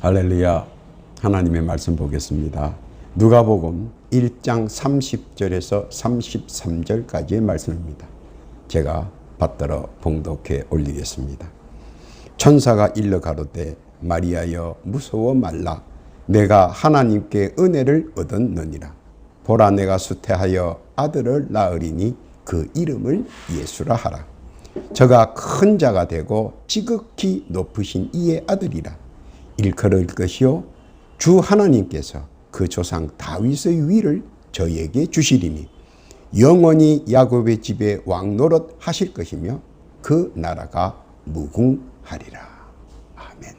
할렐루야. 하나님의 말씀 보겠습니다. 누가복음 1장 30절에서 33절까지의 말씀입니다. 제가 받들어 봉독해 올리겠습니다. 천사가 일러 가로되 마리아여 무서워 말라. 내가 하나님께 은혜를 얻었느니라. 보라 내가 수태하여 아들을 낳으리니 그 이름을 예수라 하라. 저가 큰 자가 되고 지극히 높으신 이의 아들이라. 일컬을 것이요 주 하나님께서 그 조상 다윗의 위를 저에게 주시리니 영원히 야곱의 집에 왕 노릇 하실 것이며 그 나라가 무궁하리라. 아멘.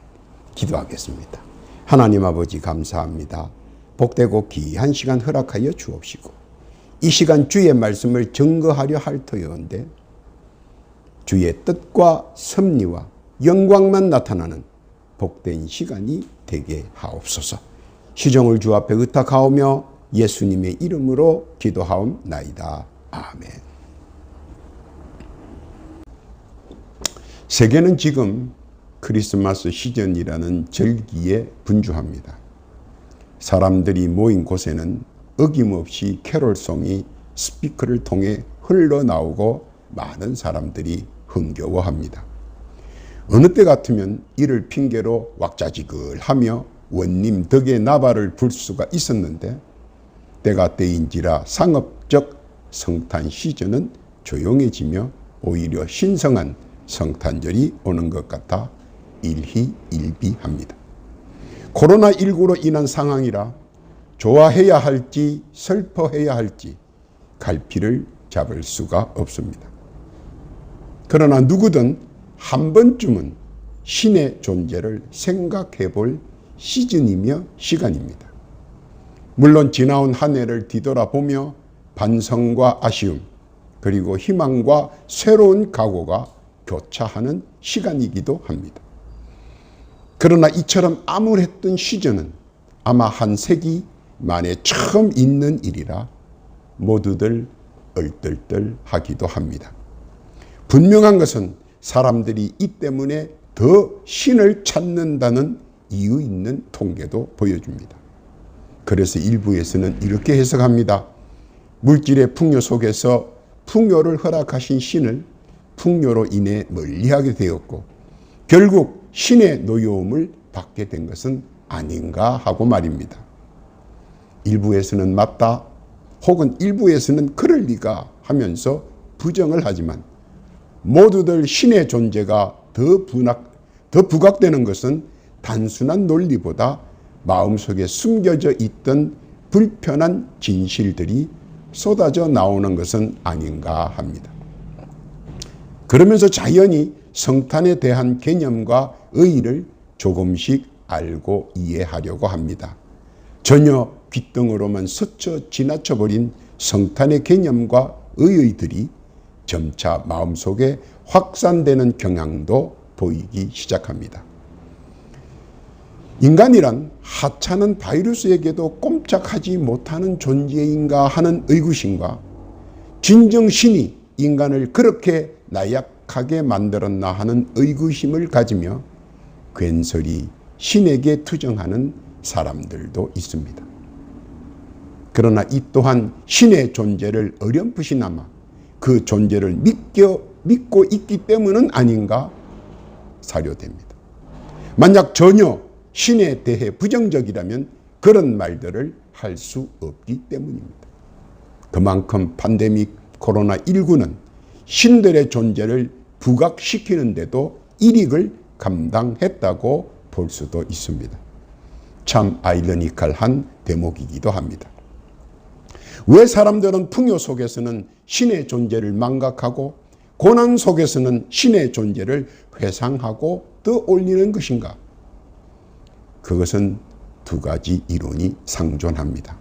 기도하겠습니다. 하나님 아버지 감사합니다. 복되고 귀한 시간 허락하여 주옵시고 이 시간 주의 말씀을 증거하려 할 터여온데 주의 뜻과 섭리와 영광만 나타나는 복된 시간이 되게 하옵소서. 시종을 주 앞에 의탁하오며 예수님의 이름으로 기도하옵나이다. 아멘. 세계는 지금 크리스마스 시즌이라는 절기에 분주합니다. 사람들이 모인 곳에는 어김없이 캐롤송이 스피커를 통해 흘러나오고 많은 사람들이 흥겨워합니다. 어느 때 같으면 이를 핑계로 왁자지글하며 원님 덕의 나발을 불 수가 있었는데 때가 때인지라 상업적 성탄 시즌은 조용해지며 오히려 신성한 성탄절이 오는 것 같아 일희일비합니다. 코로나19로 인한 상황이라 좋아해야 할지 슬퍼해야 할지 갈피를 잡을 수가 없습니다. 그러나 누구든 한 번쯤은 신의 존재를 생각해 볼 시즌이며 시간입니다. 물론 지나온 한 해를 뒤돌아보며 반성과 아쉬움 그리고 희망과 새로운 각오가 교차하는 시간이기도 합니다. 그러나 이처럼 암울했던 시즌은 아마 한 세기 만에 처음 있는 일이라 모두들 얼떨떨하기도 합니다. 분명한 것은 사람들이 이 때문에 더 신을 찾는다는 이유 있는 통계도 보여줍니다. 그래서 일부에서는 이렇게 해석합니다. 물질의 풍요 속에서 풍요를 허락하신 신을 풍요로 인해 멀리하게 되었고 결국 신의 노여움을 받게 된 것은 아닌가 하고 말입니다. 일부에서는 맞다 혹은 일부에서는 그럴 리가 하면서 부정을 하지만 모두들 신의 존재가 더 부각되는 것은 단순한 논리보다 마음속에 숨겨져 있던 불편한 진실들이 쏟아져 나오는 것은 아닌가 합니다. 그러면서 자연히 성탄에 대한 개념과 의의를 조금씩 알고 이해하려고 합니다. 전혀 귓등으로만 스쳐 지나쳐버린 성탄의 개념과 의의들이 점차 마음속에 확산되는 경향도 보이기 시작합니다. 인간이란 하찮은 바이러스에게도 꼼짝하지 못하는 존재인가 하는 의구심과 진정 신이 인간을 그렇게 나약하게 만들었나 하는 의구심을 가지며 괜스레 신에게 투정하는 사람들도 있습니다. 그러나 이 또한 신의 존재를 어렴풋이나마 그 존재를 믿고 있기 때문은 아닌가 사료됩니다. 만약 전혀 신에 대해 부정적이라면 그런 말들을 할 수 없기 때문입니다. 그만큼 팬데믹 코로나19는 신들의 존재를 부각시키는데도 일익을 감당했다고 볼 수도 있습니다. 참 아이러니컬한 대목이기도 합니다. 왜 사람들은 풍요 속에서는 신의 존재를 망각하고 고난 속에서는 신의 존재를 회상하고 떠올리는 것인가? 그것은 두 가지 이론이 상존합니다.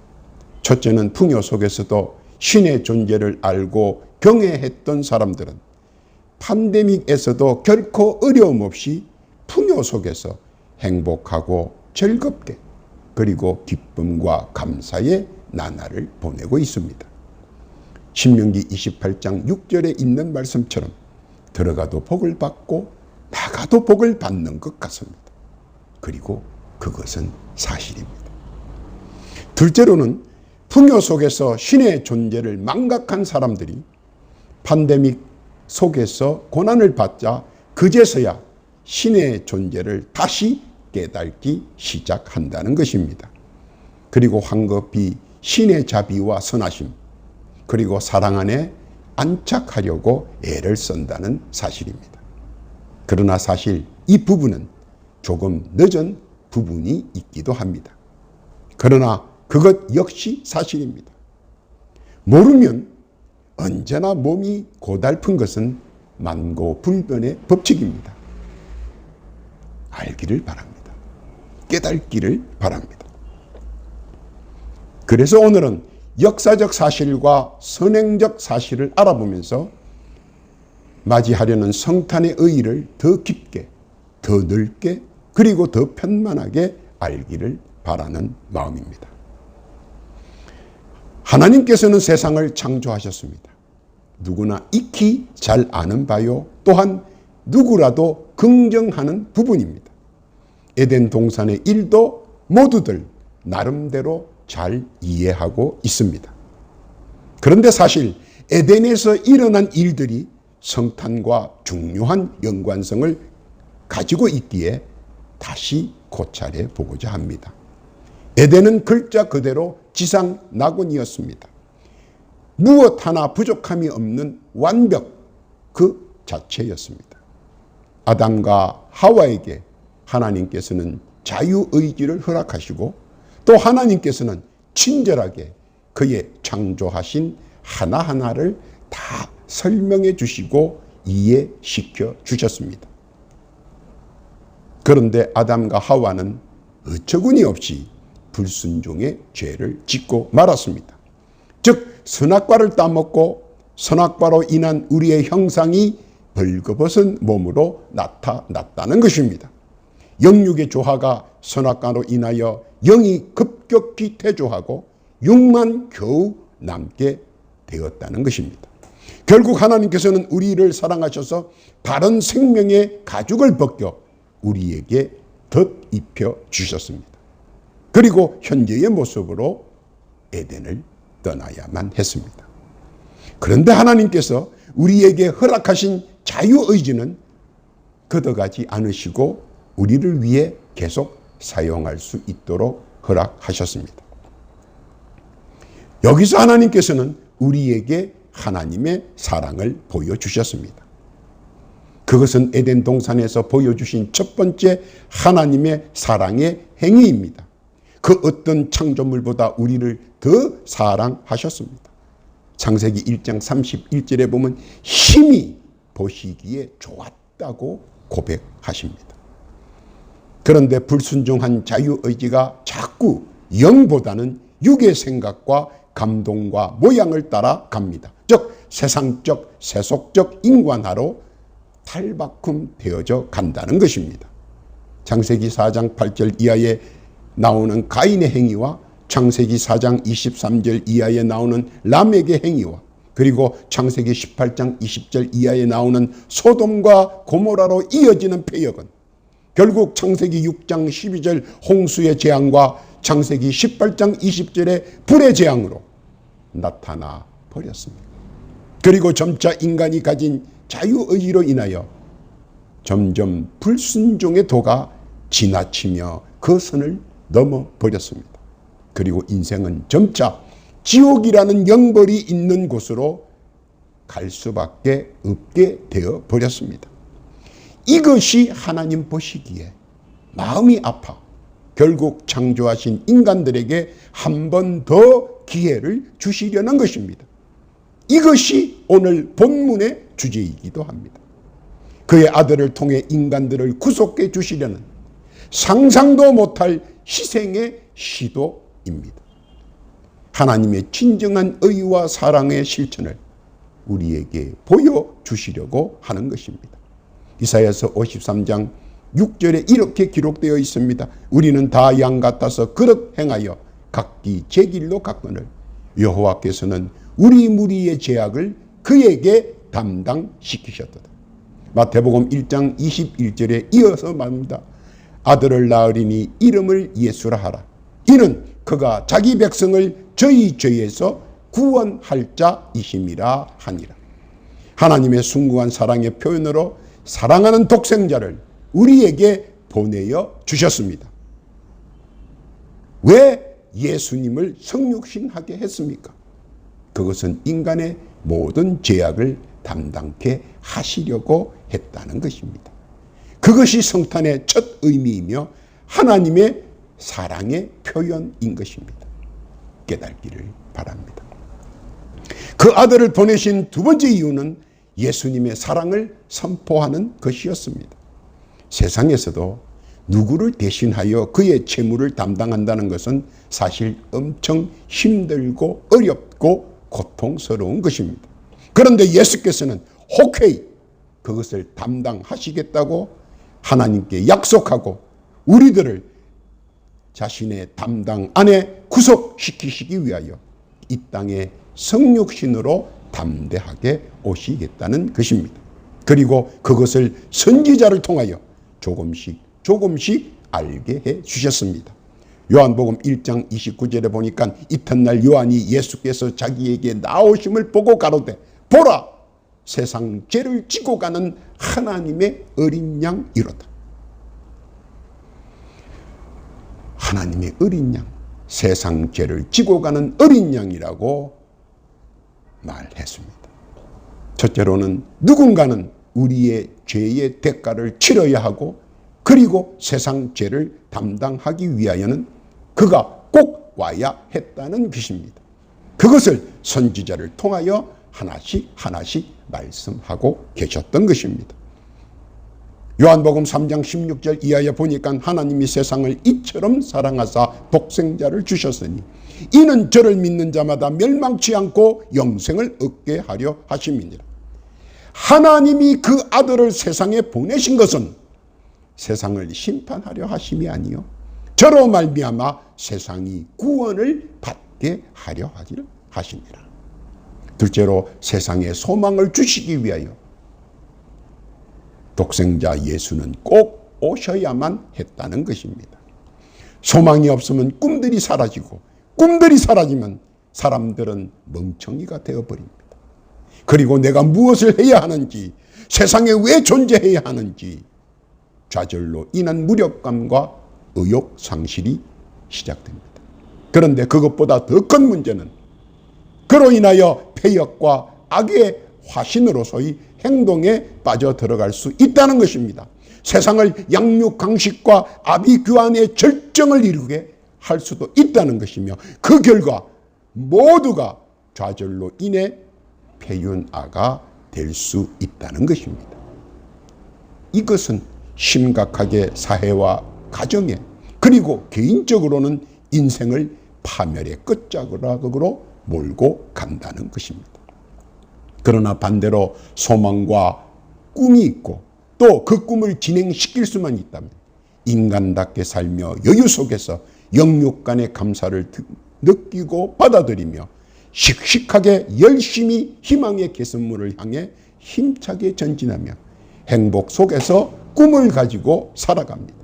첫째는 풍요 속에서도 신의 존재를 알고 경외했던 사람들은 팬데믹에서도 결코 어려움 없이 풍요 속에서 행복하고 즐겁게 그리고 기쁨과 감사의 나날을 보내고 있습니다. 신명기 28장 6절에 있는 말씀처럼 들어가도 복을 받고 나가도 복을 받는 것 같습니다. 그리고 그것은 사실입니다. 둘째로는 풍요 속에서 신의 존재를 망각한 사람들이 팬데믹 속에서 고난을 받자 그제서야 신의 존재를 다시 깨닫기 시작한다는 것입니다. 그리고 황급히 신의 자비와 선하심 그리고 사랑 안에 안착하려고 애를 쓴다는 사실입니다. 그러나 사실 이 부분은 조금 늦은 부분이 있기도 합니다. 그러나 그것 역시 사실입니다. 모르면 언제나 몸이 고달픈 것은 만고불변의 법칙입니다. 알기를 바랍니다. 깨닫기를 바랍니다. 그래서 오늘은 역사적 사실과 선행적 사실을 알아보면서 맞이하려는 성탄의 의의를 더 깊게, 더 넓게, 그리고 더 편만하게 알기를 바라는 마음입니다. 하나님께서는 세상을 창조하셨습니다. 누구나 익히 잘 아는 바요. 또한 누구라도 긍정하는 부분입니다. 에덴 동산의 일도 모두들 나름대로 잘 이해하고 있습니다. 그런데 사실 에덴에서 일어난 일들이 성탄과 중요한 연관성을 가지고 있기에 다시 고찰해 보고자 합니다. 에덴은 글자 그대로 지상 낙원이었습니다. 무엇 하나 부족함이 없는 완벽 그 자체였습니다. 아담과 하와에게 하나님께서는 자유의지를 허락하시고 또 하나님께서는 친절하게 그의 창조하신 하나하나를 다 설명해 주시고 이해시켜 주셨습니다. 그런데 아담과 하와는 어처구니 없이 불순종의 죄를 짓고 말았습니다. 즉 선악과를 따먹고 선악과로 인한 우리의 형상이 벌거벗은 몸으로 나타났다는 것입니다. 영육의 조화가 선악과로 인하여 영이 급격히 퇴조하고 육만 겨우 남게 되었다는 것입니다. 결국 하나님께서는 우리를 사랑하셔서 바른 생명의 가죽을 벗겨 우리에게 덧입혀 주셨습니다. 그리고 현재의 모습으로 에덴을 떠나야만 했습니다. 그런데 하나님께서 우리에게 허락하신 자유의지는 걷어가지 않으시고 우리를 위해 계속 사용할 수 있도록 허락하셨습니다. 여기서 하나님께서는 우리에게 하나님의 사랑을 보여주셨습니다. 그것은 에덴 동산에서 보여주신 첫 번째 하나님의 사랑의 행위입니다. 그 어떤 창조물보다 우리를 더 사랑하셨습니다. 창세기 1장 31절에 보면 힘이 보시기에 좋았다고 고백하십니다. 그런데 불순종한 자유의지가 자꾸 영보다는 육의 생각과 감동과 모양을 따라 갑니다. 즉 세상적 세속적 인간화로 탈바꿈 되어져 간다는 것입니다. 창세기 4장 8절 이하에 나오는 가인의 행위와 창세기 4장 23절 이하에 나오는 람에게 행위와 그리고 창세기 18장 20절 이하에 나오는 소돔과 고모라로 이어지는 패역은 결국 창세기 6장 12절 홍수의 재앙과 창세기 18장 20절의 불의 재앙으로 나타나 버렸습니다. 그리고 점차 인간이 가진 자유의지로 인하여 점점 불순종의 도가 지나치며 그 선을 넘어버렸습니다. 그리고 인생은 점차 지옥이라는 영벌이 있는 곳으로 갈 수밖에 없게 되어 버렸습니다. 이것이 하나님 보시기에 마음이 아파 결국 창조하신 인간들에게 한 번 더 기회를 주시려는 것입니다. 이것이 오늘 본문의 주제이기도 합니다. 그의 아들을 통해 인간들을 구속해 주시려는 상상도 못할 희생의 시도입니다. 하나님의 진정한 의와 사랑의 실천을 우리에게 보여주시려고 하는 것입니다. 이사야서 53장 6절에 이렇게 기록되어 있습니다. 우리는 다 양 같아서 그릇 행하여 각기 제 길로 갔거늘 여호와께서는 우리 무리의 죄악을 그에게 담당시키셨도다. 마태복음 1장 21절에 이어서 말합니다. 아들을 낳으리니 이름을 예수라 하라. 이는 그가 자기 백성을 저희 죄에서 구원할 자이심이라 하니라. 하나님의 숭고한 사랑의 표현으로 사랑하는 독생자를 우리에게 보내어 주셨습니다. 왜 예수님을 성육신하게 했습니까? 그것은 인간의 모든 죄악을 담당케 하시려고 했다는 것입니다. 그것이 성탄의 첫 의미이며 하나님의 사랑의 표현인 것입니다. 깨닫기를 바랍니다. 그 아들을 보내신 두 번째 이유는 예수님의 사랑을 선포하는 것이었습니다. 세상에서도 누구를 대신하여 그의 채무를 담당한다는 것은 사실 엄청 힘들고 어렵고 고통스러운 것입니다. 그런데 예수께서는 혹히 그것을 담당하시겠다고 하나님께 약속하고 우리들을 자신의 담당 안에 구속시키시기 위하여 이 땅에 성육신으로 담대하게 오시겠다는 것입니다. 그리고 그것을 선지자를 통하여 조금씩 알게 해 주셨습니다. 요한복음 1장 29절에 보니까 이튿날 요한이 예수께서 자기에게 나오심을 보고 가로되 보라, 세상 죄를 지고 가는 하나님의 어린 양이로다. 하나님의 어린 양, 세상 죄를 지고 가는 어린 양이라고 말했습니다. 첫째로는 누군가는 우리의 죄의 대가를 치러야 하고, 그리고 세상 죄를 담당하기 위하여는 그가 꼭 와야 했다는 것입니다. 그것을 선지자를 통하여 하나씩 말씀하고 계셨던 것입니다. 요한복음 3장 16절 이하에 보니까 하나님이 세상을 이처럼 사랑하사 독생자를 주셨으니 이는 저를 믿는 자마다 멸망치 않고 영생을 얻게 하려 하심이니라. 하나님이 그 아들을 세상에 보내신 것은 세상을 심판하려 하심이 아니요 저로 말미암아 세상이 구원을 받게 하려 하시니라. 둘째로 세상에 소망을 주시기 위하여 독생자 예수는 꼭 오셔야만 했다는 것입니다. 소망이 없으면 꿈들이 사라지고, 꿈들이 사라지면 사람들은 멍청이가 되어버립니다. 그리고 내가 무엇을 해야 하는지, 세상에 왜 존재해야 하는지 좌절로 인한 무력감과 의욕 상실이 시작됩니다. 그런데 그것보다 더 큰 문제는 그로 인하여 폐역과 악의 화신으로서의 행동에 빠져 들어갈 수 있다는 것입니다. 세상을 양육강식과 아비규환의 절정을 이루게 할 수도 있다는 것이며, 그 결과 모두가 좌절로 인해 폐윤아가 될 수 있다는 것입니다. 이것은 심각하게 사회와 가정에, 그리고 개인적으로는 인생을 파멸의 끝자락으로 몰고 간다는 것입니다. 그러나 반대로 소망과 꿈이 있고 또 그 꿈을 진행시킬 수만 있다면 인간답게 살며 여유 속에서 영육간의 감사를 느끼고 받아들이며 씩씩하게 열심히 희망의 개선물을 향해 힘차게 전진하며 행복 속에서 꿈을 가지고 살아갑니다.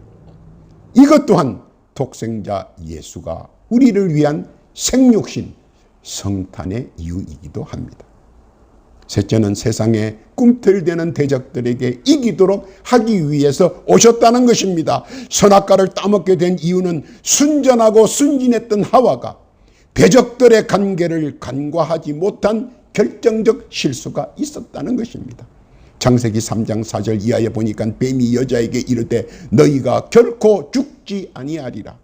이것 또한 독생자 예수가 우리를 위한 생육신 성탄의 이유이기도 합니다. 셋째는 세상에 꿈틀대는 대적들에게 이기도록 하기 위해서 오셨다는 것입니다. 선악과를 따먹게 된 이유는 순전하고 순진했던 하와가 대적들의 관계를 간과하지 못한 결정적 실수가 있었다는 것입니다. 창세기 3장 4절 이하에 보니까 뱀이 여자에게 이르되 너희가 결코 죽지 아니하리라.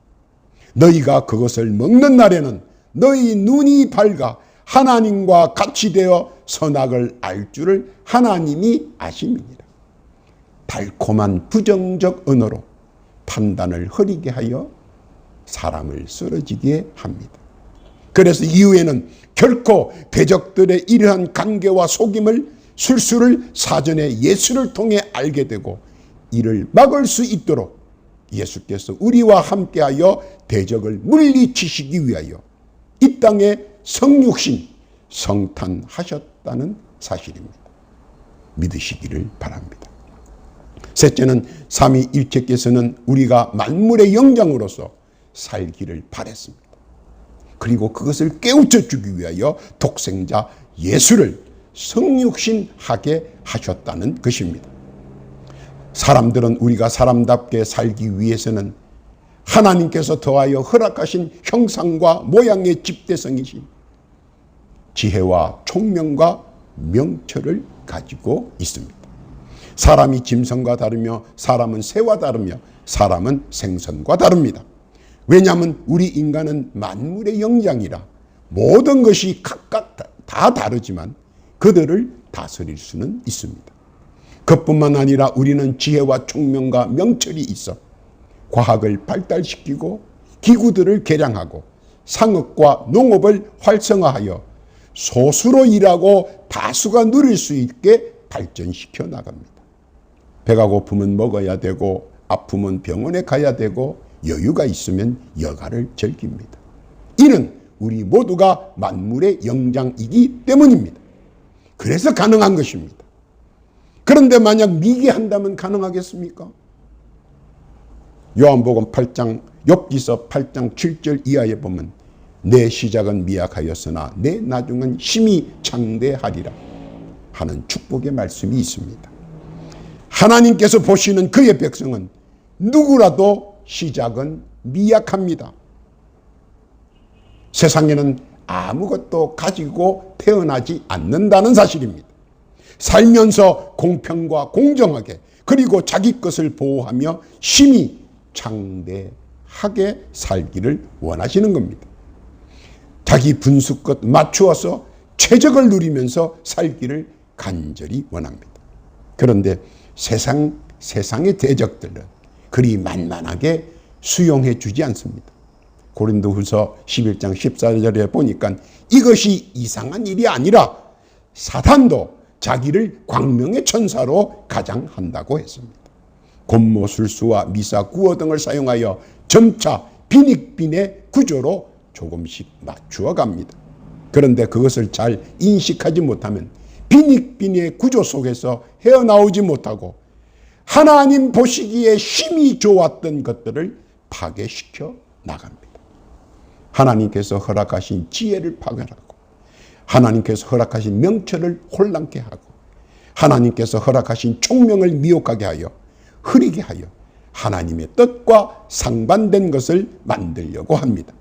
너희가 그것을 먹는 날에는 너희 눈이 밝아 하나님과 같이 되어 선악을 알 줄을 하나님이 아심이니라. 달콤한 부정적 언어로 판단을 흐리게 하여 사람을 쓰러지게 합니다. 그래서 이후에는 결코 대적들의 이러한 관계와 속임을 술수를 사전에 예수를 통해 알게 되고 이를 막을 수 있도록 예수께서 우리와 함께하여 대적을 물리치시기 위하여 이 땅에 성육신 성탄하셨다는 사실입니다. 믿으시기를 바랍니다. 셋째는 삼위일체께서는 우리가 만물의 영장으로서 살기를 바랬습니다. 그리고 그것을 깨우쳐 주기 위하여 독생자 예수를 성육신하게 하셨다는 것입니다. 사람들은 우리가 사람답게 살기 위해서는 하나님께서 더하여 허락하신 형상과 모양의 집대성이신 지혜와 총명과 명철을 가지고 있습니다. 사람이 짐승과 다르며 사람은 새와 다르며 사람은 생선과 다릅니다. 왜냐하면 우리 인간은 만물의 영장이라 모든 것이 각각 다 다르지만 그들을 다스릴 수는 있습니다. 그뿐만 아니라 우리는 지혜와 총명과 명철이 있어 과학을 발달시키고 기구들을 개량하고 상업과 농업을 활성화하여 소수로 일하고 다수가 누릴 수 있게 발전시켜 나갑니다. 배가 고프면 먹어야 되고 아프면 병원에 가야 되고 여유가 있으면 여가를 즐깁니다. 이는 우리 모두가 만물의 영장이기 때문입니다. 그래서 가능한 것입니다. 그런데 만약 미개한다면 가능하겠습니까? 요한복음 8장, 욥기서 8장 7절 이하에 보면 내 시작은 미약하였으나 내 나중은 심히 창대하리라 하는 축복의 말씀이 있습니다. 하나님께서 보시는 그의 백성은 누구라도 시작은 미약합니다. 세상에는 아무것도 가지고 태어나지 않는다는 사실입니다. 살면서 공평과 공정하게 그리고 자기 것을 보호하며 심히 창대하게 살기를 원하시는 겁니다. 자기 분수껏 맞추어서 최적을 누리면서 살기를 간절히 원합니다. 그런데 세상의 대적들은 그리 만만하게 수용해 주지 않습니다. 고린도후서 11장 14절에 보니까 이것이 이상한 일이 아니라 사탄도 자기를 광명의 천사로 가장한다고 했습니다. 곤모술수와 미사 구어 등을 사용하여 점차 빈익빈의 구조로 조금씩 맞추어 갑니다. 그런데 그것을 잘 인식하지 못하면 빈익빈의 구조 속에서 헤어나오지 못하고 하나님 보시기에 심히 좋았던 것들을 파괴시켜 나갑니다. 하나님께서 허락하신 지혜를 파괴하고 하나님께서 허락하신 명철을 혼란케 하고 하나님께서 허락하신 총명을 미혹하게 하여 흐리게 하여 하나님의 뜻과 상반된 것을 만들려고 합니다.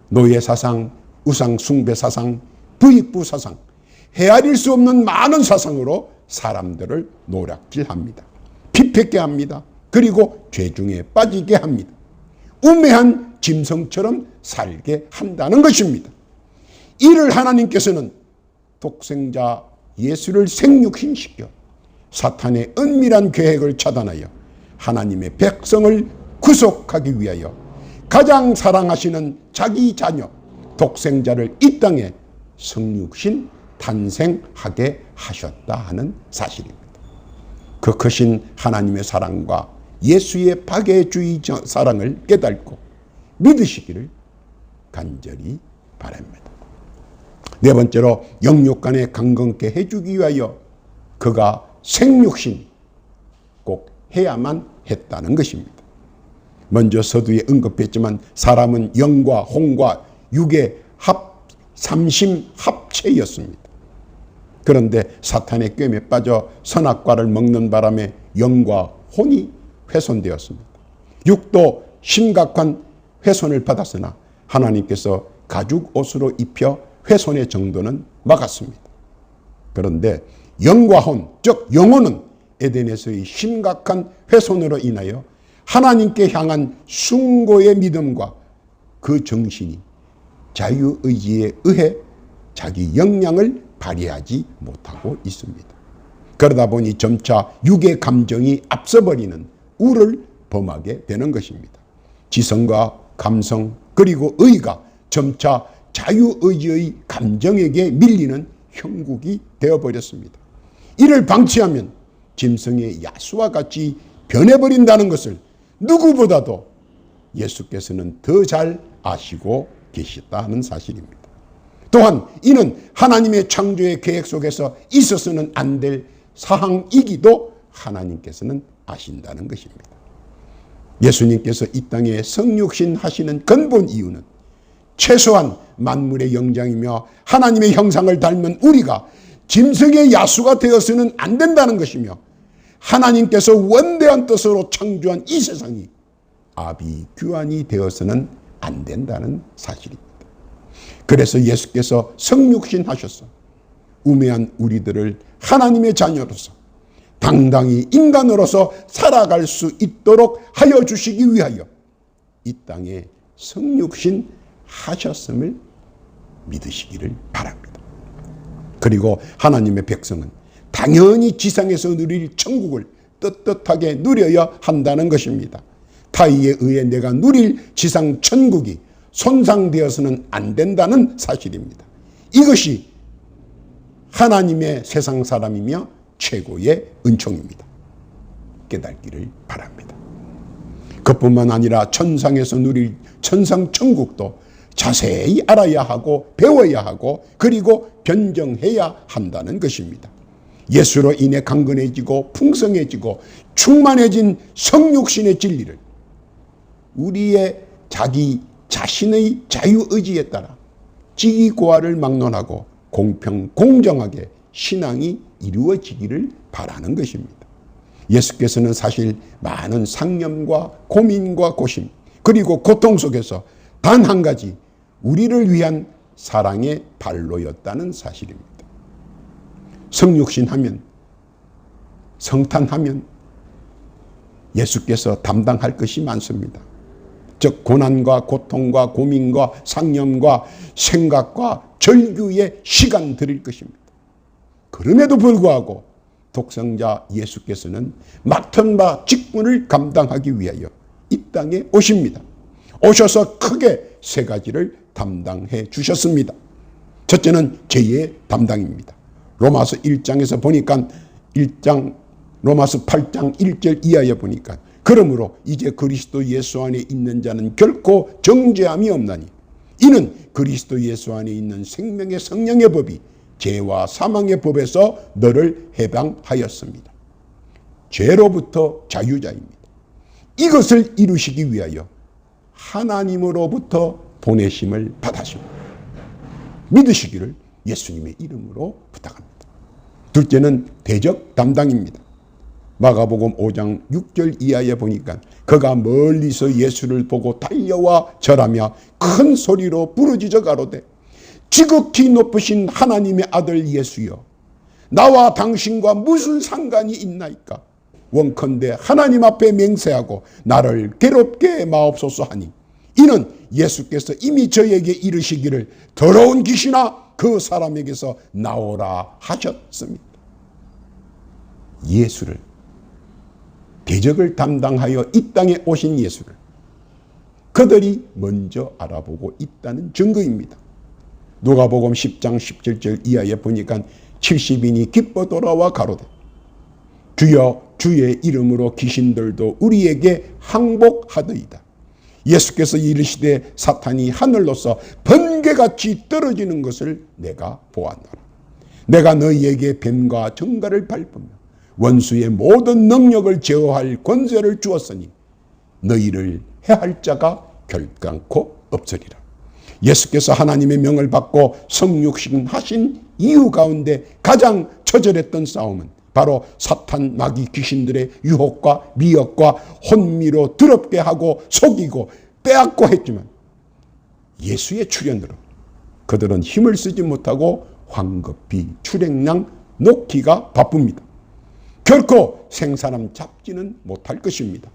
노예 사상, 우상 숭배 사상, 부익부 사상, 헤아릴 수 없는 많은 사상으로 사람들을 노략질합니다. 피폐게 합니다. 그리고 죄중에 빠지게 합니다. 우매한 짐승처럼 살게 한다는 것입니다. 이를 하나님께서는 독생자 예수를 생육신시켜 사탄의 은밀한 계획을 차단하여 하나님의 백성을 구속하기 위하여 가장 사랑하시는 자기 자녀 독생자를 이 땅에 성육신 탄생하게 하셨다 하는 사실입니다. 그 크신 하나님의 사랑과 예수의 파괴주의 사랑을 깨닫고 믿으시기를 간절히 바랍니다. 네 번째로 영육간에 강건케 해주기 위하여 그가 생육신 꼭 해야만 했다는 것입니다. 먼저 서두에 언급했지만 사람은 영과 혼과 육의 삼심합체였습니다. 그런데 사탄의 꿰매 빠져 선악과를 먹는 바람에 영과 혼이 훼손되었습니다. 육도 심각한 훼손을 받았으나 하나님께서 가죽 옷으로 입혀 훼손의 정도는 막았습니다. 그런데 영과 혼, 즉 영혼은 에덴에서의 심각한 훼손으로 인하여 하나님께 향한 숭고의 믿음과 그 정신이 자유의지에 의해 자기 역량을 발휘하지 못하고 있습니다. 그러다 보니 점차 육의 감정이 앞서버리는 우를 범하게 되는 것입니다. 지성과 감성 그리고 의가 점차 자유의지의 감정에게 밀리는 형국이 되어버렸습니다. 이를 방치하면 짐승의 야수와 같이 변해버린다는 것을 누구보다도 예수께서는 더 잘 아시고 계시다는 사실입니다. 또한 이는 하나님의 창조의 계획 속에서 있어서는 안 될 사항이기도 하나님께서는 아신다는 것입니다. 예수님께서 이 땅에 성육신 하시는 근본 이유는 최소한 만물의 영장이며 하나님의 형상을 닮은 우리가 짐승의 야수가 되어서는 안 된다는 것이며, 하나님께서 원대한 뜻으로 창조한 이 세상이 아비규환이 되어서는 안 된다는 사실입니다. 그래서 예수께서 성육신 하셔서 우매한 우리들을 하나님의 자녀로서 당당히 인간으로서 살아갈 수 있도록 하여 주시기 위하여 이 땅에 성육신 하셨음을 믿으시기를 바랍니다. 그리고 하나님의 백성은 당연히 지상에서 누릴 천국을 떳떳하게 누려야 한다는 것입니다. 타의에 의해 내가 누릴 지상 천국이 손상되어서는 안 된다는 사실입니다. 이것이 하나님의 세상 사람이며 최고의 은총입니다. 깨닫기를 바랍니다. 그뿐만 아니라 천상에서 누릴 천상 천국도 자세히 알아야 하고 배워야 하고 그리고 변정해야 한다는 것입니다. 예수로 인해 강건해지고 풍성해지고 충만해진 성육신의 진리를 우리의 자기 자신의 자유의지에 따라 지기고하를 막론하고 공평 공정하게 신앙이 이루어지기를 바라는 것입니다. 예수께서는 사실 많은 상념과 고민과 고심 그리고 고통 속에서 단 한 가지 우리를 위한 사랑의 발로였다는 사실입니다. 성육신하면, 성탄하면 예수께서 담당할 것이 많습니다. 즉 고난과 고통과 고민과 상념과 생각과 절규에 시간 드릴 것입니다. 그럼에도 불구하고 독생자 예수께서는 맡은 바 직분을 감당하기 위하여 이 땅에 오십니다. 오셔서 크게 세 가지를 담당해 주셨습니다. 첫째는 죄의 담당입니다. 로마서 1장에서 보니까 로마서 8장 1절 이하에 보니까 그러므로 이제 그리스도 예수 안에 있는 자는 결코 정죄함이 없나니 이는 그리스도 예수 안에 있는 생명의 성령의 법이 죄와 사망의 법에서 너를 해방하였습니다. 죄로부터 자유자입니다. 이것을 이루시기 위하여 하나님으로부터 보내심을 받으십니다. 믿으시기를 예수님의 이름으로 부탁합니다. 둘째는 대적 담당입니다. 마가복음 5장 6절 이하에 보니까 그가 멀리서 예수를 보고 달려와 절하며 큰 소리로 부르짖어 가로되 지극히 높으신 하나님의 아들 예수여, 나와 당신과 무슨 상관이 있나이까? 원컨대 하나님 앞에 맹세하고 나를 괴롭게 마옵소서 하니 이는 예수께서 이미 저에게 이르시기를 더러운 귀신아 그 사람에게서 나오라 하셨습니다. 예수를, 대적을 담당하여 이 땅에 오신 예수를 그들이 먼저 알아보고 있다는 증거입니다. 누가복음 10장 17절 이하에 보니까 70인이 기뻐 돌아와 가로되 주여 주의 이름으로 귀신들도 우리에게 항복하더이다. 예수께서 이르시되 사탄이 하늘로서 번개같이 떨어지는 것을 내가 보았노라. 내가 너희에게 뱀과 정갈을 밟으며 원수의 모든 능력을 제어할 권세를 주었으니 너희를 해할 자가 결단코 없으리라. 예수께서 하나님의 명을 받고 성육신 하신 이유 가운데 가장 처절했던 싸움은 바로 사탄 마귀 귀신들의 유혹과 미혹과 혼미로 더럽게 하고 속이고 빼앗고 했지만 예수의 출현으로 그들은 힘을 쓰지 못하고 황급히 출행량 놓기가 바쁩니다. 결코 생사람 잡지는 못할 것입니다.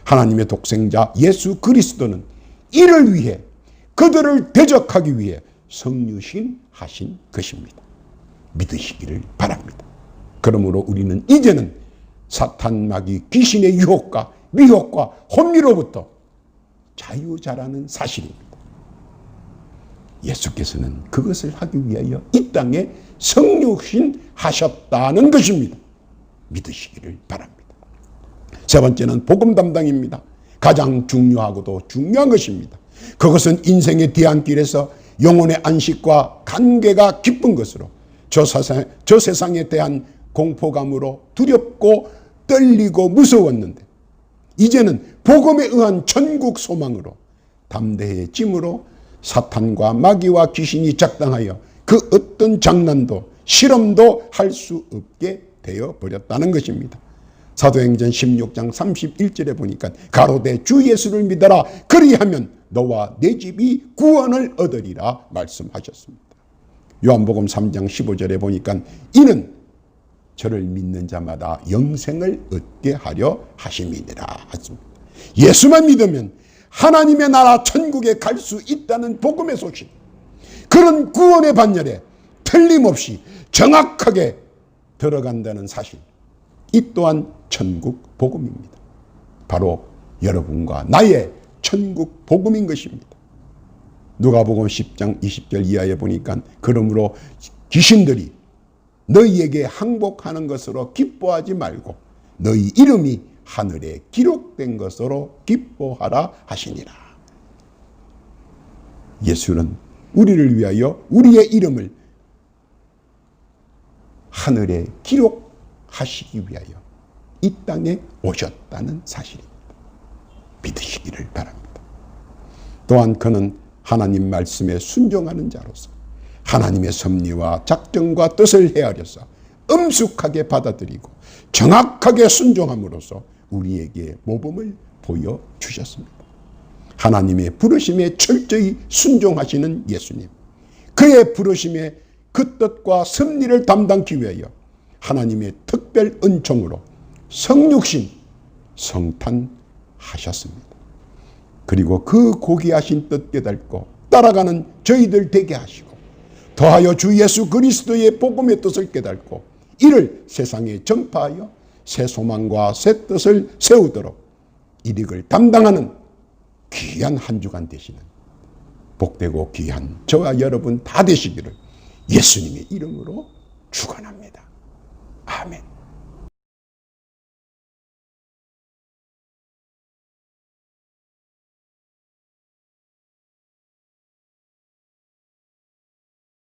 하나님의 독생자 예수 그리스도는 이를 위해 그들을 대적하기 위해 성육신 하신 것입니다. 믿으시기를 바랍니다. 그러므로 우리는 이제는 사탄 마귀 귀신의 유혹과 미혹과 혼미로부터 자유자라는 사실입니다. 예수께서는 그것을 하기 위하여 이 땅에 성육신 하셨다는 것입니다. 믿으시기를 바랍니다. 세 번째는 복음 담당입니다. 가장 중요하고도 중요한 것입니다. 그것은 인생의 뒤안길에서 영혼의 안식과 관계가 깊은 것으로 저 세상에 대한 공포감으로 두렵고 떨리고 무서웠는데 이제는 복음에 의한 천국 소망으로 담대해짐으로 사탄과 마귀와 귀신이 작당하여 그 어떤 장난도 실험도 할 수 없게 되어버렸다는 것입니다. 사도행전 16장 31절에 보니까 가로되 주 예수를 믿어라 그리하면 너와 내 집이 구원을 얻으리라 말씀하셨습니다. 요한복음 3장 15절에 보니까 이는 저를 믿는 자마다 영생을 얻게 하려 하심이니라 하십니다. 예수만 믿으면 하나님의 나라 천국에 갈 수 있다는 복음의 소식, 그런 구원의 반열에 틀림없이 정확하게 들어간다는 사실, 이 또한 천국 복음입니다. 바로 여러분과 나의 천국 복음인 것입니다. 누가복음 10장 20절 이하에 보니까 그러므로 귀신들이 너희에게 항복하는 것으로 기뻐하지 말고 너희 이름이 하늘에 기록된 것으로 기뻐하라 하시니라. 예수는 우리를 위하여 우리의 이름을 하늘에 기록하시기 위하여 이 땅에 오셨다는 사실입니다. 믿으시기를 바랍니다. 또한 그는 하나님 말씀에 순종하는 자로서 하나님의 섭리와 작정과 뜻을 헤아려서 엄숙하게 받아들이고 정확하게 순종함으로써 우리에게 모범을 보여주셨습니다. 하나님의 부르심에 철저히 순종하시는 예수님, 그의 부르심에 그 뜻과 섭리를 담당하기 위하여 하나님의 특별 은총으로 성육신 성탄하셨습니다. 그리고 그 고귀하신 뜻 깨닫고 따라가는 저희들 되게 하시고 더하여 주 예수 그리스도의 복음의 뜻을 깨닫고 이를 세상에 전파하여 새 소망과 새 뜻을 세우도록 이익을 담당하는 귀한 한 주간 되시는 복되고 귀한 저와 여러분 다 되시기를 예수님의 이름으로 축원합니다. 아멘.